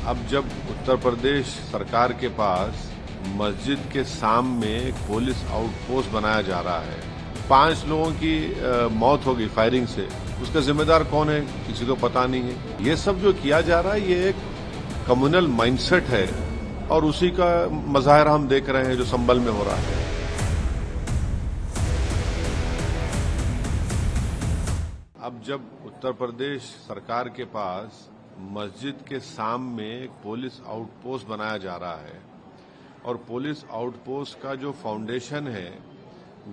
अब जब उत्तर प्रदेश सरकार के पास मस्जिद के सामने एक पुलिस आउटपोस्ट बनाया जा रहा है, 5 लोगों की मौत हो गई फायरिंग से, उसका जिम्मेदार कौन है किसी को पता नहीं है। ये सब जो किया जा रहा है ये एक कम्युनल माइंडसेट है और उसी का मज़ाहिरा हम देख रहे हैं जो संभल में हो रहा है। अब जब उत्तर प्रदेश सरकार के पास मस्जिद के सामने एक पुलिस आउटपोस्ट बनाया जा रहा है और पुलिस आउटपोस्ट का जो फाउंडेशन है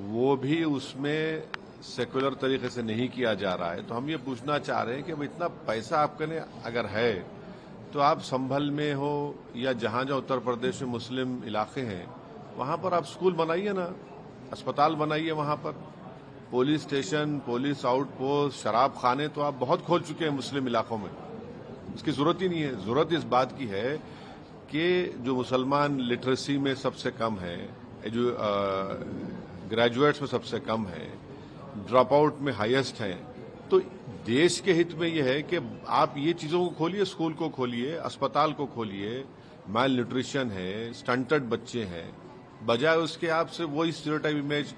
वो भी उसमें सेकुलर तरीके से नहीं किया जा रहा है, तो हम ये पूछना चाह रहे हैं कि अब इतना पैसा आपके अगर है तो आप संभल में हो या जहां जहां उत्तर प्रदेश में मुस्लिम इलाके हैं वहां पर आप स्कूल बनाइए ना, अस्पताल बनाइए, वहां पर पुलिस स्टेशन, पुलिस आउटपोस्ट, शराब खाने तो आप बहुत खोल चुके हैं मुस्लिम इलाकों में, इसकी जरूरत ही नहीं है। जरूरत इस बात की है कि जो मुसलमान लिटरेसी में सबसे कम है, जो ग्रेजुएट्स में सबसे कम है, ड्रॉप आउट में हाईएस्ट है, तो देश के हित में यह है कि आप ये चीजों को खोलिए, स्कूल को खोलिए, अस्पताल को खोलिए। माल न्यूट्रिशन है, स्टंटेड बच्चे हैं, बजाय उसके आपसे वही स्टीरियोटाइप इमेज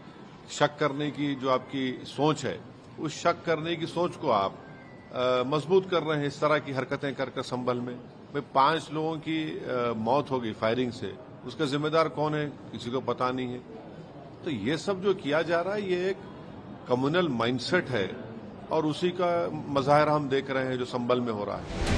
शक करने की जो आपकी सोच है, उस शक करने की सोच को आप मजबूत कर रहे हैं इस तरह की हरकतें कर संभल में। 5 लोगों की मौत हो गई फायरिंग से, उसका जिम्मेदार कौन है किसी को पता नहीं है। तो ये सब जो किया जा रहा है ये एक कम्युनल माइंडसेट है और उसी का मज़ाहिरा हम देख रहे हैं जो संभल में हो रहा है।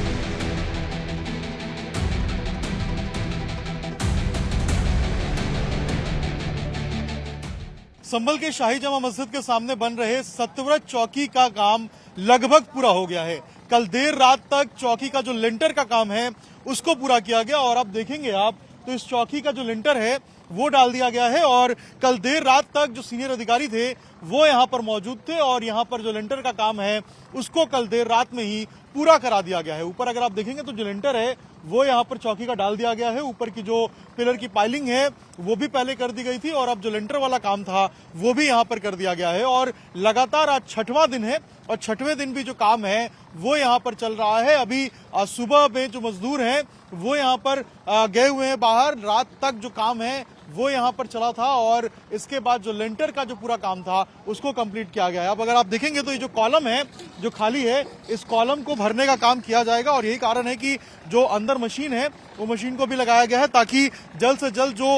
संभल के शाही जमा मस्जिद के सामने बन रहे सत्यव्रत चौकी का काम लगभग पूरा हो गया है। कल देर रात तक चौकी का जो लिंटर का काम है उसको पूरा किया गया और अब देखेंगे आप तो इस चौकी का जो लिंटर है वो डाल दिया गया है और कल देर रात तक जो सीनियर अधिकारी थे वो यहाँ पर मौजूद थे और यहाँ पर जो लिंटर का काम है उसको कल देर रात में ही पूरा करा दिया गया है। ऊपर अगर आप देखेंगे तो जो लिंटर है वो यहाँ पर चौकी का डाल दिया गया है। ऊपर की जो पिलर की पाइलिंग है वो भी पहले कर दी गई थी और अब जो लिंटर वाला काम था वो भी यहाँ पर कर दिया गया है और लगातार आज 6वां दिन है और 6वें दिन भी जो काम है वो यहाँ पर चल रहा है। अभी सुबह में जो मजदूर हैं वो यहाँ पर गए हुए हैं बाहर, रात तक जो काम है वो यहाँ पर चला था और इसके बाद जो लिंटर का जो पूरा काम था उसको कंप्लीट किया गया है। अब अगर आप देखेंगे तो ये जो कॉलम है जो खाली है इस कॉलम को भरने का काम किया जाएगा और यही कारण है कि जो अंदर मशीन है वो मशीन को भी लगाया गया है ताकि जल्द से जल्द जो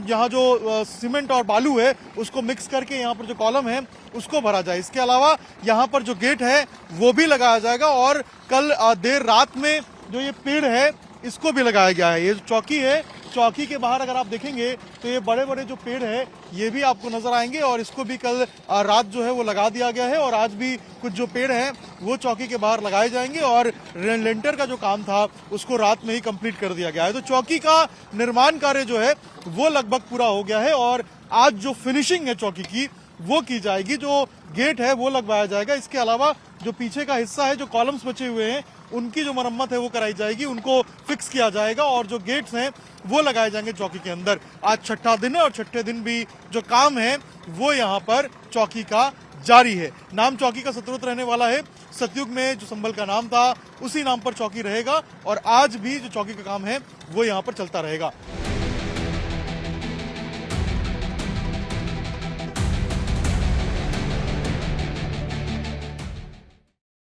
यहाँ जो सीमेंट और बालू है उसको मिक्स करके यहाँ पर जो कॉलम है उसको भरा जाए। इसके अलावा यहाँ पर जो गेट है वो भी लगाया जाएगा और कल देर रात में जो ये पेड़ है इसको भी लगाया गया है। ये जो चौकी है, चौकी के बाहर अगर आप देखेंगे तो ये बड़े बड़े जो पेड़ है ये भी आपको नजर आएंगे और इसको भी कल रात जो है वो लगा दिया गया है और आज भी कुछ जो पेड़ हैं वो चौकी के बाहर लगाए जाएंगे और लेंटर का जो काम था उसको रात में ही कंप्लीट कर दिया गया है। तो चौकी का निर्माण कार्य जो है वो लगभग पूरा हो गया है और आज जो फिनिशिंग है चौकी की वो की जाएगी, जो गेट है वो लगवाया जाएगा। इसके अलावा जो पीछे का हिस्सा है, जो कॉलम्स बचे हुए हैं उनकी जो मरम्मत है वो कराई जाएगी, उनको फिक्स किया जाएगा और जो गेट्स हैं वो लगाए जाएंगे चौकी के अंदर। आज 6ठा दिन है और 6ठे दिन भी जो काम है वो यहाँ पर चौकी का जारी है। नाम चौकी का सत्यव्रत रहने वाला है। सतयुग में जो संभल का नाम था उसी नाम पर चौकी रहेगा और आज भी जो चौकी का काम है वो यहाँ पर चलता रहेगा।